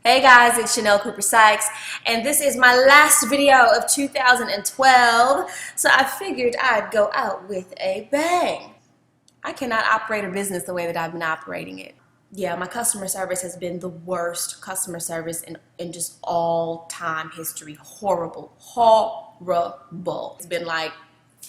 Hey guys, it's Shanel Cooper-Sykes, and this is my last video of 2012, so I figured I'd go out with a bang. I cannot operate a business the way that I've been operating it. Yeah, my customer service has been the worst customer service in just all time history. Horrible, horrible. It's been like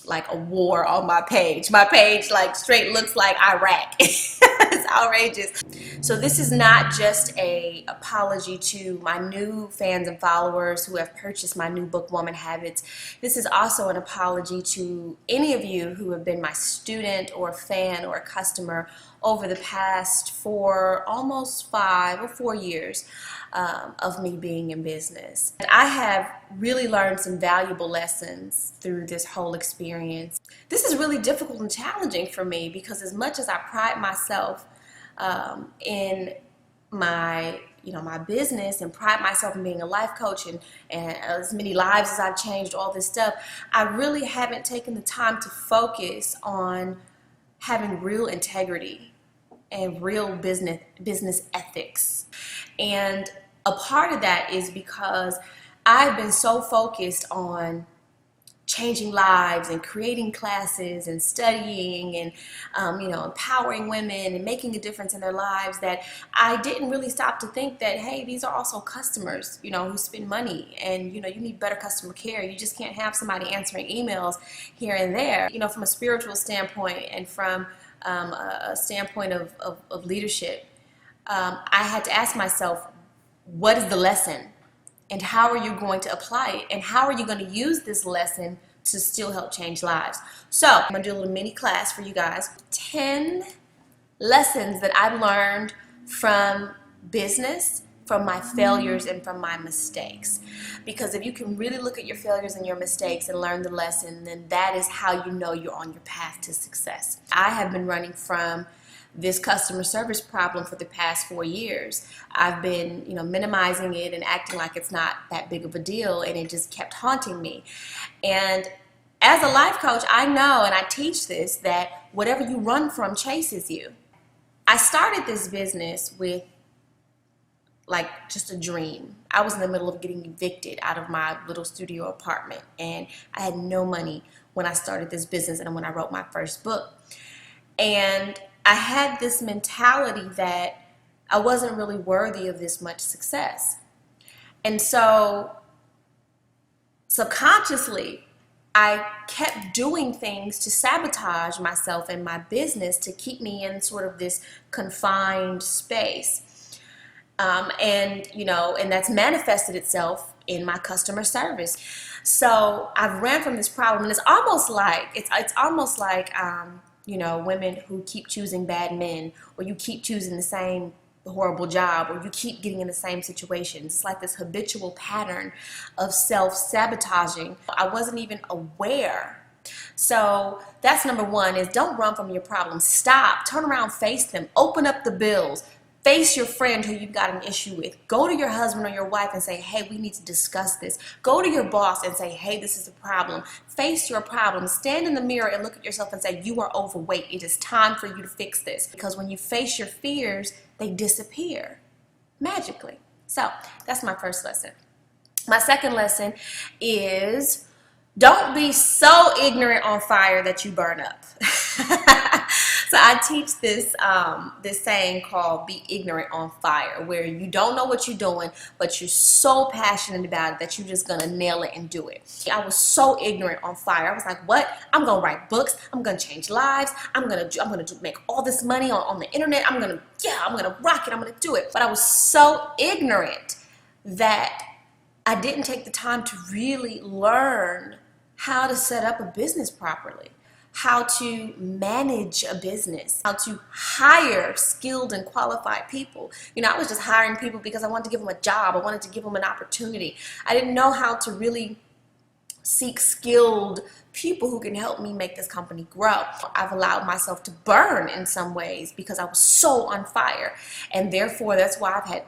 a war on my page. My page like straight looks like Iraq. It's outrageous. So this is not just a apology to my new fans and followers who have purchased my new book, Woman Habits. This is also an apology to any of you who have been my student or fan or a customer over the past almost 5 or 4 years of me being in business. I have really learned some valuable lessons through this whole experience. This is really difficult and challenging for me because as much as I pride myself in my business and pride myself in being a life coach and as many lives as I've changed, all this stuff, I really haven't taken the time to focus on having real integrity and real business ethics. And a part of that is because I've been so focused on changing lives and creating classes and studying and empowering women and making a difference in their lives that I didn't really stop to think that, hey, these are also customers, who spend money, and you need better customer care. You just can't have somebody answering emails here and there. From a spiritual standpoint and from a standpoint of leadership, I had to ask myself, what is the lesson? And how are you going to apply it? And how are you going to use this lesson to still help change lives? So I'm going to do a little mini class for you guys. 10 lessons that I've learned from business, from my failures, and from my mistakes. Because if you can really look at your failures and your mistakes and learn the lesson, then that is how you know you're on your path to success. I have been running from this customer service problem for the past 4 years. I've been, minimizing it and acting like it's not that big of a deal, and it just kept haunting me. And as a life coach, I know, and I teach this, that whatever you run from chases you. I started this business with just a dream. I was in the middle of getting evicted out of my little studio apartment, and I had no money when I started this business and when I wrote my first book. And I had this mentality that I wasn't really worthy of this much success. And so subconsciously, I kept doing things to sabotage myself and my business to keep me in sort of this confined space. And that's manifested itself in my customer service. So I've ran from this problem, and it's almost like women who keep choosing bad men, or you keep choosing the same horrible job, or you keep getting in the same situations. It's like this habitual pattern of self-sabotaging. I wasn't even aware. So that's number one, is don't run from your problems. Stop, turn around, face them, open up the bills. Face your friend who you've got an issue with. Go to your husband or your wife and say, hey, we need to discuss this. Go to your boss and say, hey, this is a problem. Face your problem. Stand in the mirror and look at yourself and say, you are overweight. It is time for you to fix this. Because when you face your fears, they disappear magically. So that's my first lesson. My second lesson is don't be so ignorant on fire that you burn up. So I teach this saying called be ignorant on fire, where you don't know what you're doing, but you're so passionate about it that you're just going to nail it and do it. I was so ignorant on fire. I was like, what? I'm going to write books. I'm going to change lives. I'm going to make all this money on the internet. I'm going to rock it. I'm going to do it. But I was so ignorant that I didn't take the time to really learn how to set up a business properly, how to manage a business, how to hire skilled and qualified people. I was just hiring people because I wanted to give them a job. I wanted to give them an opportunity. I didn't know how to really seek skilled people who can help me make this company grow. I've allowed myself to burn in some ways because I was so on fire. And therefore, that's why I've had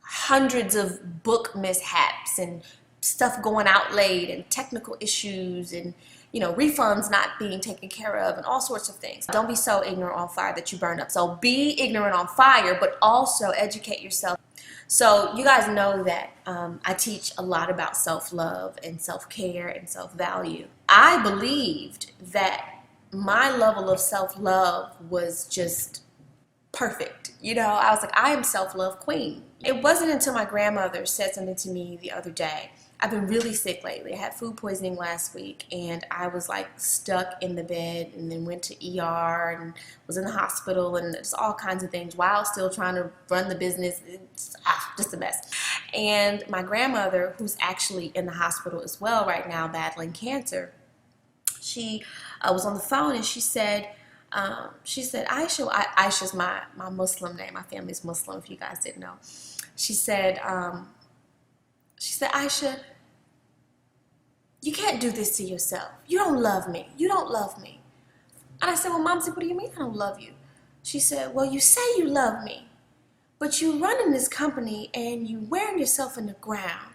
hundreds of book mishaps and stuff going out late and technical issues and refunds not being taken care of and all sorts of things. Don't be so ignorant on fire that you burn up. So be ignorant on fire, but also educate yourself. So you guys know that I teach a lot about self-love and self-care and self-value. I believed that my level of self-love was just perfect. I was like, I am self-love queen. It wasn't until my grandmother said something to me the other day. I've been really sick lately. I had food poisoning last week, and I was like stuck in the bed, and then went to ER and was in the hospital, and just all kinds of things while still trying to run the business. It's just a mess. And my grandmother, who's actually in the hospital as well right now battling cancer, she was on the phone, and she said, Aisha, Aisha's my Muslim name. My family's Muslim, if you guys didn't know. She said, Aisha, you can't do this to yourself. You don't love me. You don't love me. And I said, well, Momsy, what do you mean I don't love you? She said, well, you say you love me, but you running this company and you wearing yourself in the ground.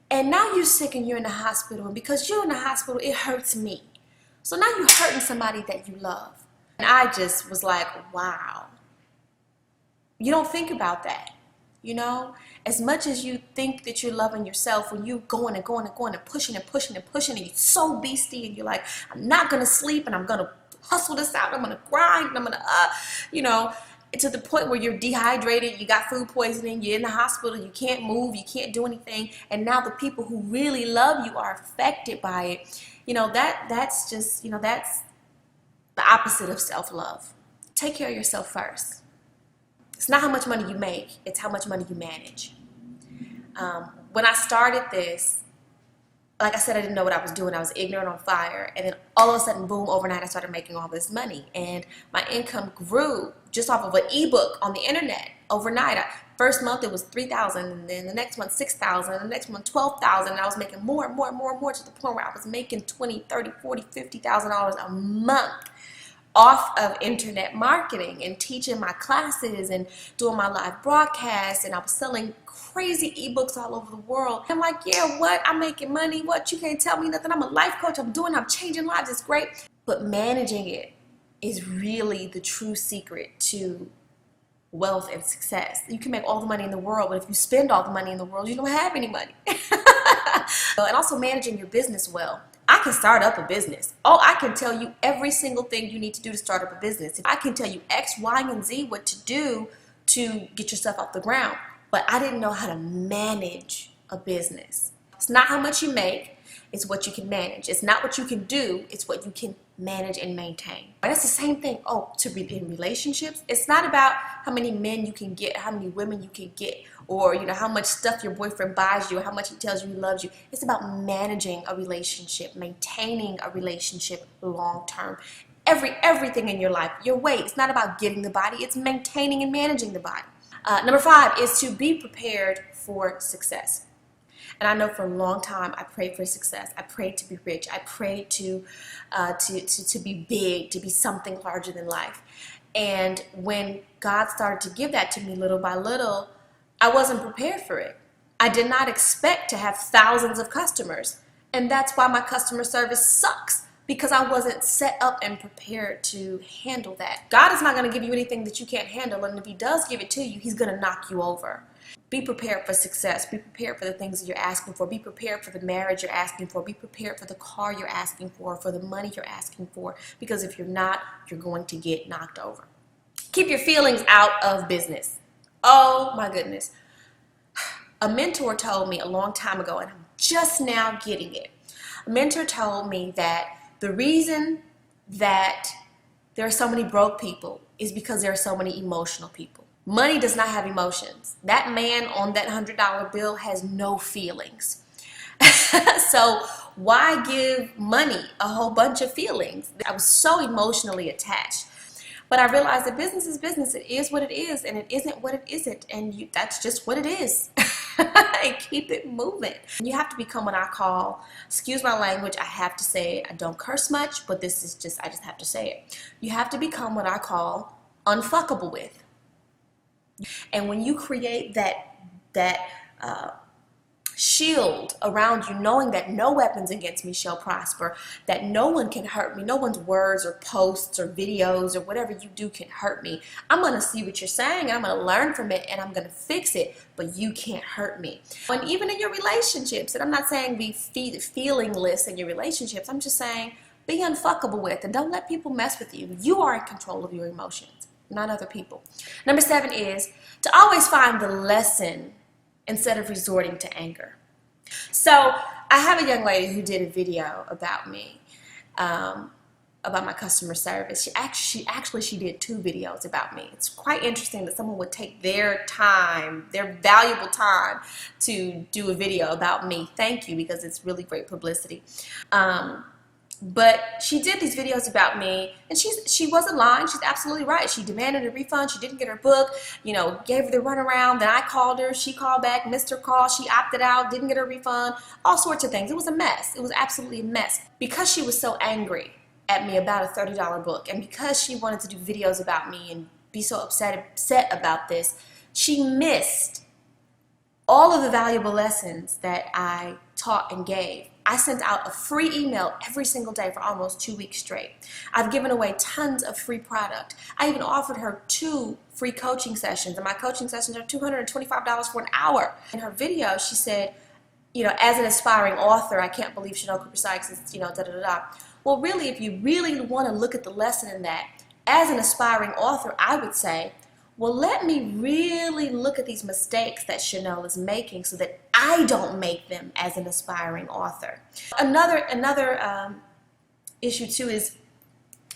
And now you're sick and you're in the hospital. And because you're in the hospital, it hurts me. So now you're hurting somebody that you love. And I just was like, wow. You don't think about that. As much as you think that you're loving yourself, when you're going and going and going and pushing and pushing and pushing, and you're so beastie, and you're like, I'm not going to sleep, and I'm going to hustle this out, I'm going to grind, and I'm going to, to the point where you're dehydrated, you got food poisoning, you're in the hospital, you can't move, you can't do anything, and now the people who really love you are affected by it. That's just, that's the opposite of self-love. Take care of yourself first. It's not how much money you make, it's how much money you manage. When I started this, like I said, I didn't know what I was doing. I was ignorant on fire. And then all of a sudden, boom, overnight, I started making all this money. And my income grew just off of an ebook on the internet overnight. First month, it was $3,000. And then the next month, $6,000. The next month, $12,000. And I was making more and more and more and more to the point where I was making $20,000, $30,000, $40,000, $50,000 a month off of internet marketing and teaching my classes and doing my live broadcasts, and I was selling crazy ebooks all over the world. I'm like, yeah, what? I'm making money. What? You can't tell me nothing. I'm a life coach. I'm changing lives. It's great. But managing it is really the true secret to wealth and success. You can make all the money in the world, but if you spend all the money in the world, you don't have any money. And also managing your business well. I can start up a business. Oh, I can tell you every single thing you need to do to start up a business. I can tell you X, Y, and Z what to do to get yourself off the ground. But I didn't know how to manage a business. It's not how much you make, it's what you can manage. It's not what you can do, it's what you can manage and maintain. But that's the same thing. To be in relationships, it's not about how many men you can get, how many women you can get, or how much stuff your boyfriend buys you, or how much he tells you he loves you. It's about managing a relationship, maintaining a relationship long term. Everything in your life, your weight, it's not about getting the body, it's maintaining and managing the body. Number 5 is to be prepared for success. And I know for a long time I prayed for success. I prayed to be rich. I prayed to be big, to be something larger than life. And when God started to give that to me little by little, I wasn't prepared for it. I did not expect to have thousands of customers. And that's why my customer service sucks, because I wasn't set up and prepared to handle that. God is not going to give you anything that you can't handle. And if he does give it to you, he's going to knock you over. Be prepared for success. Be prepared for the things that you're asking for. Be prepared for the marriage you're asking for. Be prepared for the car you're asking for the money you're asking for. Because if you're not, you're going to get knocked over. Keep your feelings out of business. Oh my goodness. A mentor told me a long time ago, and I'm just now getting it. A mentor told me that the reason that there are so many broke people is because there are so many emotional people. Money does not have emotions. That man on that $100 bill has no feelings. So why give money a whole bunch of feelings? I was so emotionally attached. But I realized that business is business. It is what it is, and it isn't what it isn't. And that's just what it is. And keep it moving. You have to become what I call, excuse my language, I have to say it. I don't curse much, but this is just, I just have to say it. You have to become what I call unfuckable with. And when you create that shield around you, knowing that no weapons against me shall prosper, that no one can hurt me, no one's words or posts or videos or whatever you do can hurt me. I'm going to see what you're saying, and I'm going to learn from it, and I'm going to fix it, but you can't hurt me. And even in your relationships, and I'm not saying be feelingless in your relationships, I'm just saying be unfuckable with, and don't let people mess with you. You are in control of your emotions, not other people. Number 7 is to always find the lesson instead of resorting to anger. So I have a young lady who did a video about me, about my customer service. She did 2 videos about me. It's quite interesting that someone would take their time, their valuable time, to do a video about me. Thank you, because it's really great publicity. But she did these videos about me, and she wasn't lying. She's absolutely right. She demanded a refund. She didn't get her book, gave her the runaround. Then I called her. She called back, missed her call. She opted out, didn't get her refund, all sorts of things. It was a mess. It was absolutely a mess. Because she was so angry at me about a $30 book, and because she wanted to do videos about me and be so upset about this, she missed all of the valuable lessons that I taught and gave. I sent out a free email every single day for almost 2 weeks straight. I've given away tons of free product. I even offered her 2 free coaching sessions, and my coaching sessions are $225 for an hour. In her video, she said, as an aspiring author, I can't believe Shanel Cooper-Sykes is, da-da-da-da. Well, really, if you really want to look at the lesson in that, as an aspiring author, I would say, well, let me really look at these mistakes that Shanel is making so that I don't make them as an aspiring author. Another issue too is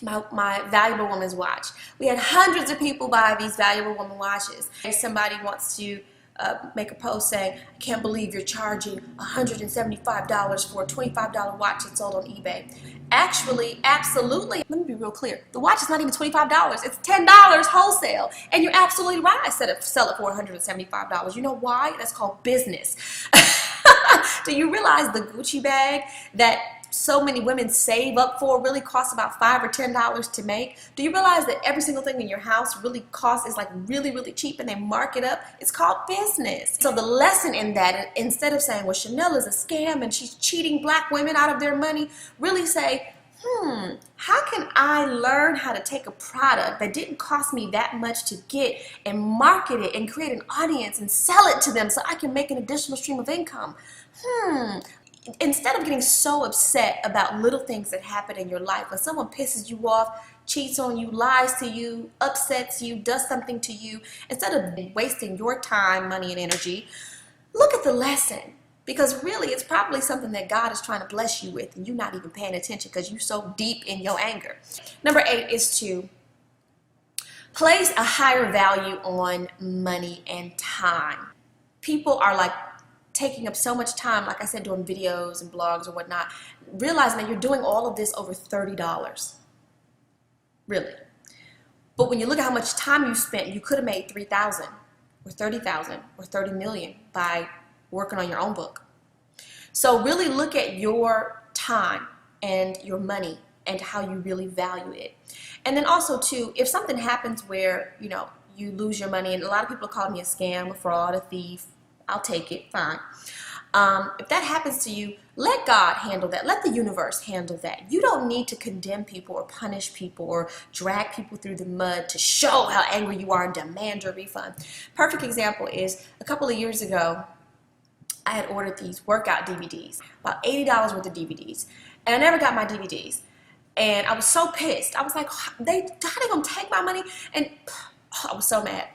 my Valuable Woman's watch. We had hundreds of people buy these Valuable Woman watches. If somebody wants to make a post saying, I can't believe you're charging $175 for a $25 watch that's sold on eBay. Actually, absolutely, let me be real clear. The watch is not even $25. It's $10 wholesale. And you're absolutely right. I said sell it for $175. You know why? That's called business. Do you realize the Gucci bag that so many women save up for really costs about $5 or $10 to make? Do you realize that every single thing in your house really costs, is like really, really cheap, and they mark it up? It's called business. So the lesson in that, instead of saying, well, Shanel is a scam and she's cheating black women out of their money, really say, how can I learn how to take a product that didn't cost me that much to get and market it and create an audience and sell it to them so I can make an additional stream of income? Instead of getting so upset about little things that happen in your life, when someone pisses you off, cheats on you, lies to you, upsets you, does something to you, instead of wasting your time, money, and energy, look at the lesson. Because really, it's probably something that God is trying to bless you with, and you're not even paying attention because you're so deep in your anger. Number 8 is to place a higher value on money and time. People are like taking up so much time, like I said, doing videos and blogs or whatnot, realizing that you're doing all of this over $30. Really. But when you look at how much time you spent, you could have made $3,000 or $30,000 or $30 million by working on your own book. So really look at your time and your money and how you really value it. And then also too, if something happens where, you lose your money, and a lot of people call me a scam, a fraud, a thief, I'll take it, fine. If that happens to you, let God handle that. Let the universe handle that. You don't need to condemn people or punish people or drag people through the mud to show how angry you are and demand a refund. Perfect example is a couple of years ago, I had ordered these workout DVDs, about $80 worth of DVDs, and I never got my DVDs. And I was so pissed. I was like, how they gonna take my money? And I was so mad.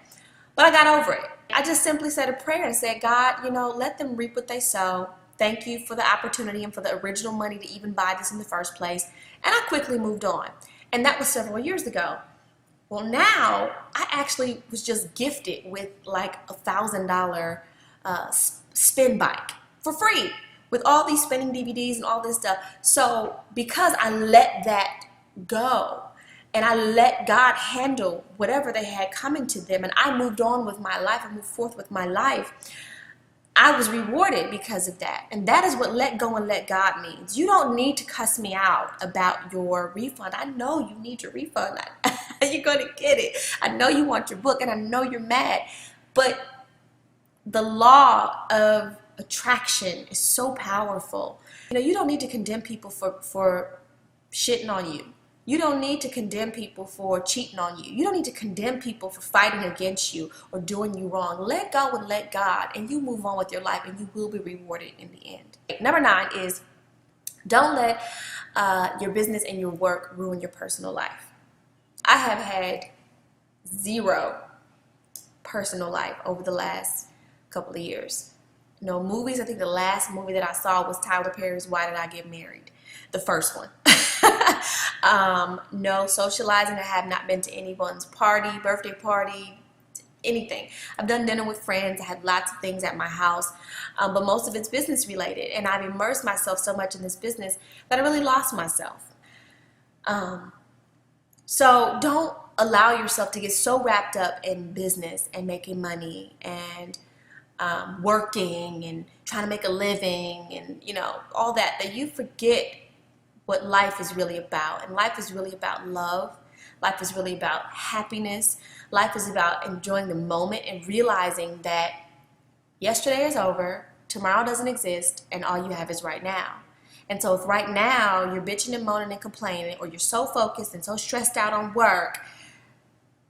But I got over it. I just simply said a prayer and said, God, let them reap what they sow. Thank you for the opportunity and for the original money to even buy this in the first place. And I quickly moved on. And that was several years ago. Well, now I actually was just gifted with like a $1,000 spin bike for free with all these spinning DVDs and all this stuff. So because I let that go and I let God handle whatever they had coming to them, and I moved on with my life, I moved forth with my life, I was rewarded because of that. And that is what let go and let God means. You don't need to cuss me out about your refund. I know you need your refund. You're going to get it. I know you want your book, and I know you're mad. But the law of attraction is so powerful. You know, you don't need to condemn people for shitting on you. You don't need to condemn people for cheating on you. You don't need to condemn people for fighting against you or doing you wrong. Let go and let God, and you move on with your life, and you will be rewarded in the end. Number 9 is don't let your business and your work ruin your personal life. I have had 0 personal life over the last couple of years. No movies. I think the last movie that I saw was Tyler Perry's Why Did I Get Married? The first one. No socializing. I have not been to anyone's party, birthday party, anything. I've done dinner with friends. I had lots of things at my house, but most of it's business related. And I've immersed myself so much in this business that I really lost myself. So don't allow yourself to get so wrapped up in business and making money and working and trying to make a living and, you know, all that, that you forget what life is really about. And life is really about love. Life is really about happiness. Life is about enjoying the moment and realizing that yesterday is over, tomorrow doesn't exist, and all you have is right now. And so if right now you're bitching and moaning and complaining, or you're so focused and so stressed out on work,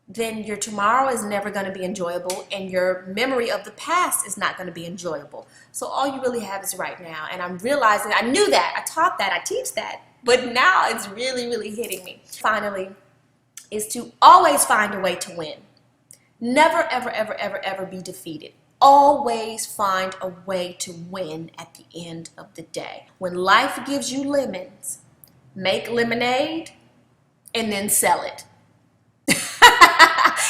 then your tomorrow is never going to be enjoyable, and your memory of the past is not going to be enjoyable. So all you really have is right now. And I'm realizing, I knew that, I taught that, I teach that, but now it's really, really hitting me. Finally, is to always find a way to win. Never, ever, ever, ever, ever be defeated. Always find a way to win at the end of the day. When life gives you lemons, make lemonade and then sell it.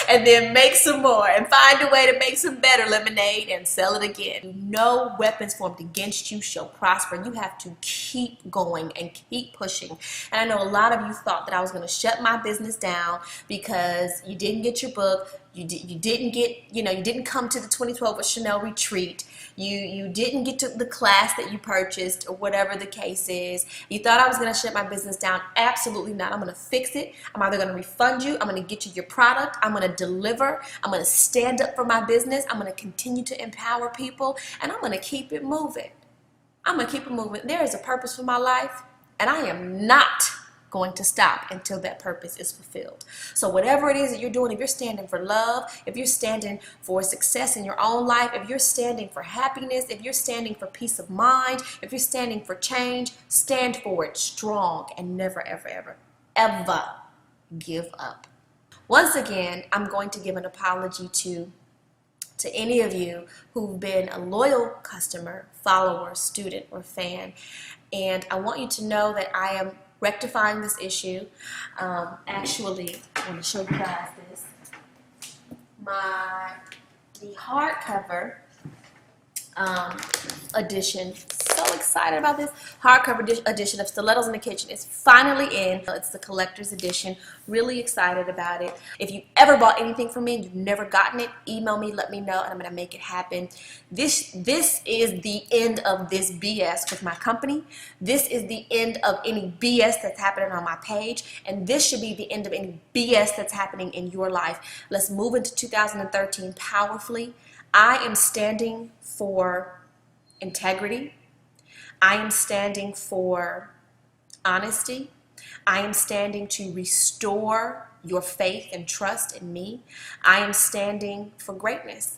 And then make some more and find a way to make some better lemonade and sell it again. No weapons formed against you shall prosper. You have to keep going and keep pushing. And I know a lot of you thought that I was going to shut my business down because you didn't get your book. You didn't come to the 2012 with Shanel retreat. You didn't get to the class that you purchased, or whatever the case is. You thought I was going to shut my business down. Absolutely not. I'm going to fix it. I'm either going to refund you. I'm going to get you your product. I'm going to deliver. I'm going to stand up for my business. I'm going to continue to empower people, and I'm going to keep it moving. I'm going to keep it moving. There is a purpose for my life, and I am not going to stop until that purpose is fulfilled. So whatever it is that you're doing, if you're standing for love, if you're standing for success in your own life, if you're standing for happiness, if you're standing for peace of mind, if you're standing for change, stand for it strong and never, ever, ever, ever give up. Once again, I'm going to give an apology to any of you who've been a loyal customer, follower, student, or fan. And I want you to know that I am rectifying this issue. Actually, I want to show you guys this. The hardcover edition. So excited about this hardcover edition of Stilettos in the Kitchen. It's finally in. It's the collector's edition. Really excited about it. If you ever bought anything from me and you've never gotten it, email me, let me know, and I'm going to make it happen. This is the end of this BS with my company. This is the end of any BS that's happening on my page, and this should be the end of any BS that's happening in your life. Let's move into 2013 powerfully. I am standing for integrity. I am standing for honesty. I am standing to restore your faith and trust in me. I am standing for greatness.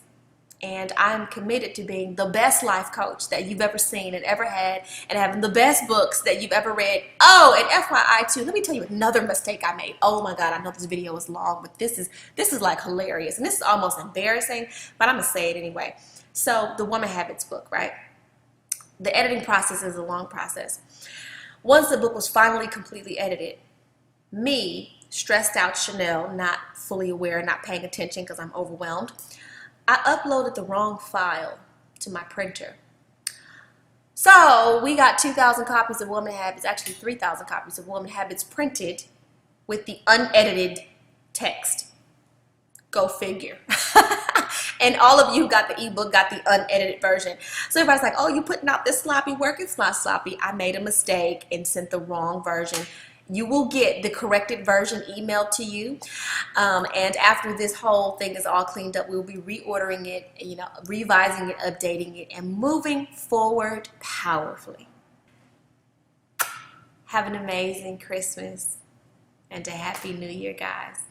And I am committed to being the best life coach that you've ever seen and ever had, and having the best books that you've ever read. Oh, and FYI too, let me tell you another mistake I made. Oh my God, I know this video is long, but this is like hilarious, and this is almost embarrassing, but I'm gonna say it anyway. So the Woman Habits book, right? The editing process is a long process. Once the book was finally completely edited, me, stressed out Shanel, not fully aware, not paying attention because I'm overwhelmed, I uploaded the wrong file to my printer. So we got 2,000 copies of Woman Habits, actually 3,000 copies of Woman Habits printed with the unedited text. Go figure. And all of you who got the ebook got the unedited version. So everybody's like, oh, you putting out this sloppy work? It's not sloppy. I made a mistake and sent the wrong version. you will get the corrected version emailed to you. And after this whole thing is all cleaned up, we'll be reordering it, revising it, updating it, and moving forward powerfully. Have an amazing Christmas and a Happy New Year, guys.